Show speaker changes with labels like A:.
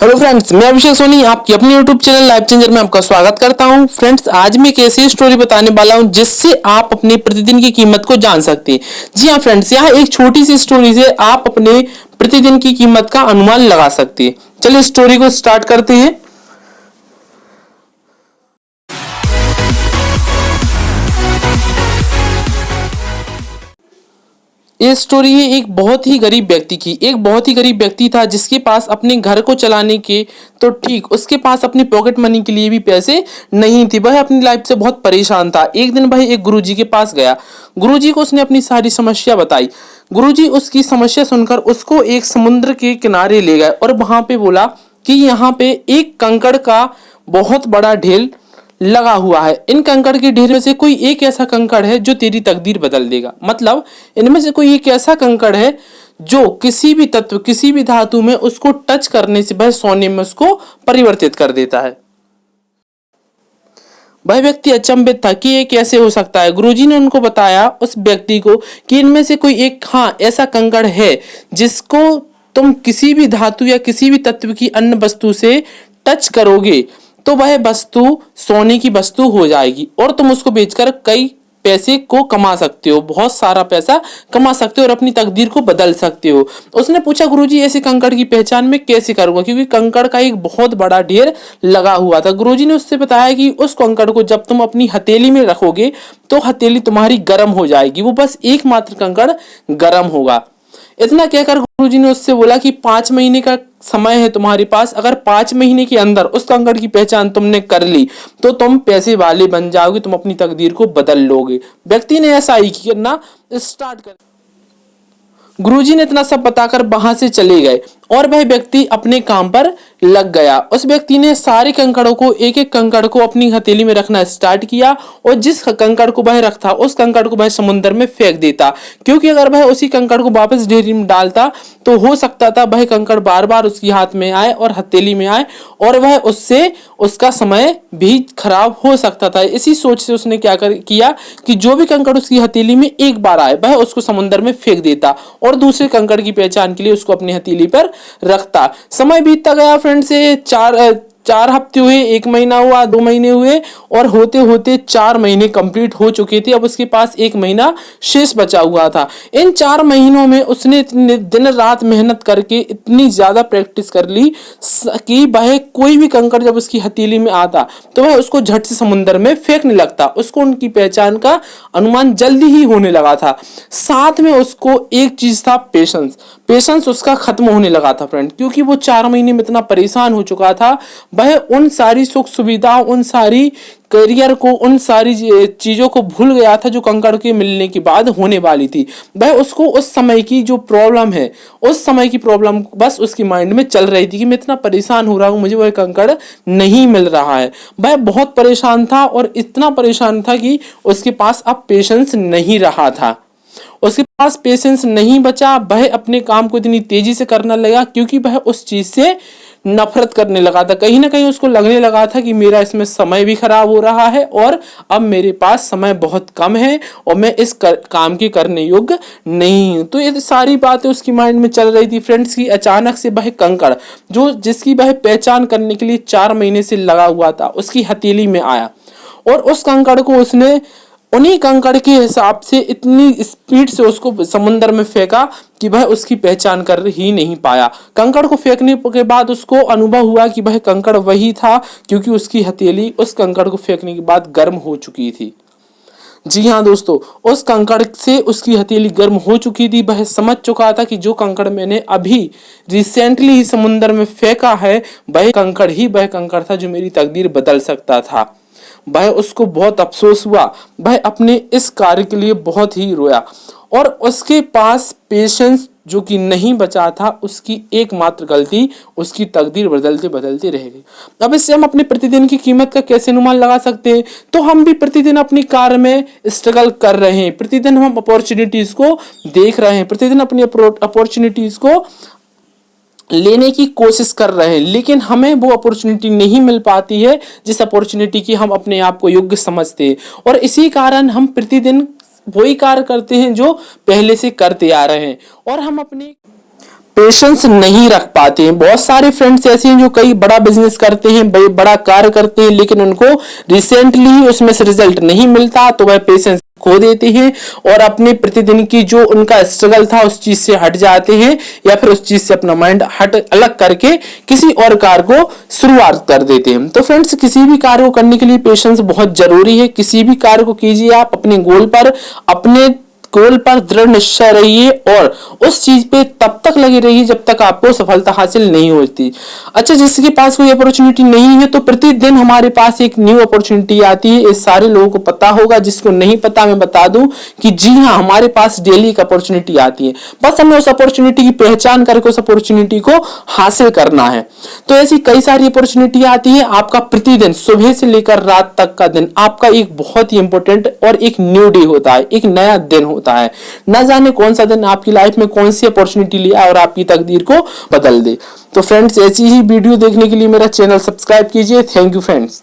A: Hello friends, मैं अभिषेक सोनी आपकी अपने यूट्यूब चैनल लाइफ चेंजर में आपका स्वागत करता हूं। फ्रेंड्स, आज मैं एक ऐसी स्टोरी बताने वाला हूं जिससे आप अपने प्रतिदिन की कीमत को जान सकते हैं। जी हां फ्रेंड्स, यह एक छोटी सी स्टोरी से आप अपने प्रतिदिन की कीमत का अनुमान लगा सकते हैं। चलिए स्टोरी को स्टार्ट करते हैं। ये स्टोरी है एक बहुत ही गरीब व्यक्ति की। एक बहुत ही गरीब व्यक्ति था जिसके पास अपने घर को चलाने के तो ठीक, उसके पास अपनी पॉकेट मनी के लिए भी पैसे नहीं थे। वह अपनी लाइफ से बहुत परेशान था। एक दिन वह एक गुरुजी के पास गया। गुरुजी को उसने अपनी सारी समस्या बताई। गुरुजी उसकी समस्या सुनकर उसको एक समुद्र के किनारे ले गए और वहां पे बोला कि यहाँ पे एक कंकड़ का बहुत बड़ा ढेर लगा हुआ है। इन कंकड़ के ढेर में से कोई एक ऐसा कंकड़ है जो तेरी तकदीर बदल देगा। मतलब इनमें से कोई एक ऐसा कंकड़ है जो किसी भी तत्व, किसी भी धातु में उसको टच करने से वह सोने में उसको परिवर्तित कर देता है। वह व्यक्ति अचंभित था कि ये कैसे हो सकता है। गुरुजी ने उनको बताया, उस व्यक्ति को, कि इनमें से कोई एक ऐसा कंकड़ है जिसको तुम किसी भी धातु या किसी भी तत्व की अन्य वस्तु से टच करोगे तो वह वस्तु सोने की वस्तु हो जाएगी और तुम उसको बेचकर कई पैसे को कमा सकते हो, बहुत सारा पैसा कमा सकते हो और अपनी तकदीर को बदल सकते हो। उसने पूछा, गुरुजी ऐसे कंकड़ की पहचान मैं कैसे करूंगा, क्योंकि कंकड़ का एक बहुत बड़ा ढेर लगा हुआ था। गुरुजी ने उससे बताया कि उस कंकड़ को जब तुम अपनी हथेली में रखोगे तो हथेली तुम्हारी गर्म हो जाएगी। वो बस एकमात्र कंकड़ गर्म होगा। इतना कहकर गुरुजी ने उससे बोला कि 5 महीने का समय है तुम्हारे पास। अगर 5 महीने के अंदर उस कंकड़ की पहचान तुमने कर ली तो तुम पैसे वाले बन जाओगे, तुम अपनी तकदीर को बदल लोगे। व्यक्ति ने ऐसा ही करना स्टार्ट कर। गुरुजी ने इतना सब बताकर वहां से चले गए और वह व्यक्ति अपने काम पर लग गया। उस व्यक्ति ने सारे कंकड़ों को, एक एक कंकड़ को अपनी हथेली में रखना स्टार्ट किया और जिस कंकड़ को वह रखता उस कंकड़ को वह समुद्र में फेंक देता, क्योंकि अगर वह उसी कंकड़ को वापस ढेरी में डालता तो हो सकता था वह कंकड़ बार बार उसके हाथ में आए और हथेली में आए और वह उससे उसका समय भी खराब हो सकता था। इसी सोच से उसने किया कि जो भी कंकड़ उसकी हथेली में एक बार आए वह उसको समुद्र में फेंक देता और दूसरे कंकड़ की पहचान के लिए उसको अपनी हथेली पर रखता। समय बीतता गया फ्रेंड से 4 हफ्ते हुए, 1 महीना हुआ, 2 महीने हुए और होते होते 4 महीने कंप्लीट हो चुके थे। अब उसके पास 1 महीना शेष बचा हुआ था। इन 4 महीनों में उसने इतने दिन रात मेहनत करके इतनी ज्यादा प्रैक्टिस कर ली कि वह कोई भी कंकड़ जब उसकी हथेली में आता तो वह उसको झट से समुद्र में फेंकने लगता। उसको उनकी पहचान का अनुमान जल्दी ही होने लगा था। साथ में उसको एक चीज था, पेशेंस उसका खत्म होने लगा था फ्रेंड, क्योंकि वो 4 महीने में इतना परेशान हो चुका था। वह उन सारी सुख सुविधाओं, उन सारी करियर को, उन सारी चीजों को भूल गया था जो कंकड़ के मिलने के बाद होने वाली थी। वह उसको उस समय की जो प्रॉब्लम है, उस समय की प्रॉब्लम बस उसकी माइंड में चल रही थी कि मैं इतना परेशान हो रहा हूं, मुझे वह कंकड़ नहीं मिल रहा है। वह बहुत परेशान था और इतना परेशान था कि उसके पास अब पेशेंस नहीं रहा था। उसके पास पेशेंस नहीं बचा। वह अपने काम को इतनी तेजी से करने लगा क्योंकि वह उस चीज से नफरत करने लगा था। कहीं ना कहीं उसको लगने लगा था कि मेरा इसमें समय भी खराब हो रहा है और अब मेरे पास समय बहुत कम है और मैं इस काम के करने योग्य नहीं हूं। तो ये सारी बातें उसकी माइंड में चल रही थी फ्रेंड्स की अचानक से वह कंकड़, जो जिसकी वह पहचान करने के लिए 4 महीने से लगा हुआ था, उसकी हथेली में आया और उस कंकड़ को उसने उन्हीं कंकड़ के हिसाब से इतनी स्पीड से उसको समुद्र में फेंका कि वह उसकी पहचान कर ही नहीं पाया। कंकड़ को फेंकने के बाद उसको अनुभव हुआ कि वह कंकड़ वही था, क्योंकि उसकी हथेली उस कंकड़ को फेंकने के बाद गर्म हो चुकी थी। जी हाँ दोस्तों, उस कंकड़ से उसकी हथेली गर्म हो चुकी थी। वह समझ चुका था कि जो कंकड़ मैंने अभी रिसेंटली ही समुद्र में फेंका है वह कंकड़ था जो मेरी तकदीर बदल सकता था। वह उसको बहुत अफसोस हुआ। वह अपने इस कार्य के लिए बहुत ही रोया और उसके पास पेशेंस जो कि नहीं बचा था, उसकी एकमात्र गलती उसकी तकदीर बदलते बदलते रह गई। अब इससे हम अपने प्रतिदिन की कीमत का कैसे अनुमान लगा सकते हैं? तो हम भी प्रतिदिन अपनी कार्य में स्ट्रगल कर रहे हैं, प्रतिदिन हम अपॉर्चुनिटीज को देख रहे हैं, प्रतिदिन अपनी अपॉर्चुनिटीज को लेने की कोशिश कर रहे हैं, लेकिन हमें वो अपॉर्चुनिटी नहीं मिल पाती है जिस अपॉर्चुनिटी की हम अपने आप को योग्य समझते हैं। और इसी कारण हम प्रतिदिन वही कार्य करते हैं जो पहले से करते आ रहे हैं और हम अपने पेशेंस नहीं रख पाते हैं। बहुत सारे फ्रेंड्स ऐसे हैं जो कई बड़ा बिजनेस करते हैं, बड़ा कार्य करते हैं, लेकिन उनको रिसेंटली उसमें से रिजल्ट नहीं मिलता तो वह पेशेंस खो देते हैं और अपने प्रतिदिन की जो उनका स्ट्रगल था उस चीज से हट जाते हैं या फिर उस चीज से अपना माइंड हट अलग करके किसी और कार्य को शुरुआत कर देते हैं। तो फ्रेंड्स, किसी भी कार्य को करने के लिए पेशेंस बहुत जरूरी है। किसी भी कार्य को कीजिए आप अपने गोल पर दृढ़ निश्चय रहिए और उस चीज पे तब तक लगे रहिए जब तक आपको सफलता हासिल नहीं होती। अच्छा, जिसके पास कोई अपॉर्चुनिटी नहीं है तो प्रतिदिन हमारे पास एक न्यू अपॉर्चुनिटी आती है। ये सारे लोगों को पता होगा, जिसको नहीं पता मैं बता दूं कि जी हाँ, हमारे पास डेली एक अपॉर्चुनिटी आती है। बस हमें उस अपॉर्चुनिटी की पहचान करके उस अपॉर्चुनिटी को हासिल करना है। तो ऐसी कई सारी अपॉर्चुनिटी आती है। आपका प्रतिदिन सुबह से लेकर रात तक का दिन आपका एक बहुत ही इंपॉर्टेंट और एक न्यू डे होता है, एक नया दिन होता है। न जाने कौन सा दिन आपकी लाइफ में कौन सी अपॉर्चुनिटी ले आए और आपकी तकदीर को बदल दे। तो फ्रेंड्स, ऐसी ही वीडियो देखने के लिए मेरा चैनल सब्सक्राइब कीजिए। Thank you friends.